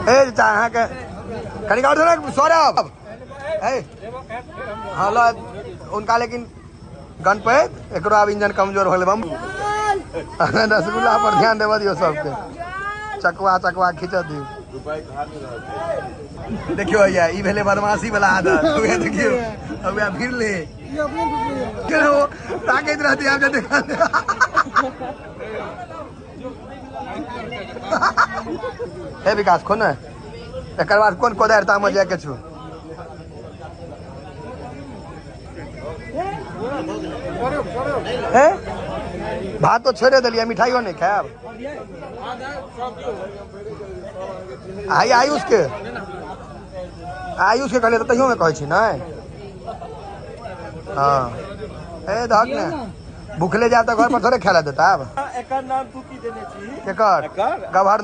ए चाहे के कनी काट दे सौरभ हाँ ला उनका लेकिन गन पे एक अब इंजन कमजोर हो बम रसगुल्ला पर ध्यान देव दियो सबके चकवा चकवा खींच दियो देखियो भैया ई भेले बदमाशी वाला आदत देखियो अब फिर ले ताकत रहती आप देखा हे विकास खोन एक बाद कौन कोदारता में जाके छु भात तो छोड़े दिलिए मिठाइयो नहीं खाब आयुष के कहले तो तैयो में कहे ना हाँ ए धक ने भूखले जा तो घर पर थोड़े खेला देता अब एकर नाम तू की देने छी एकर गवर्नर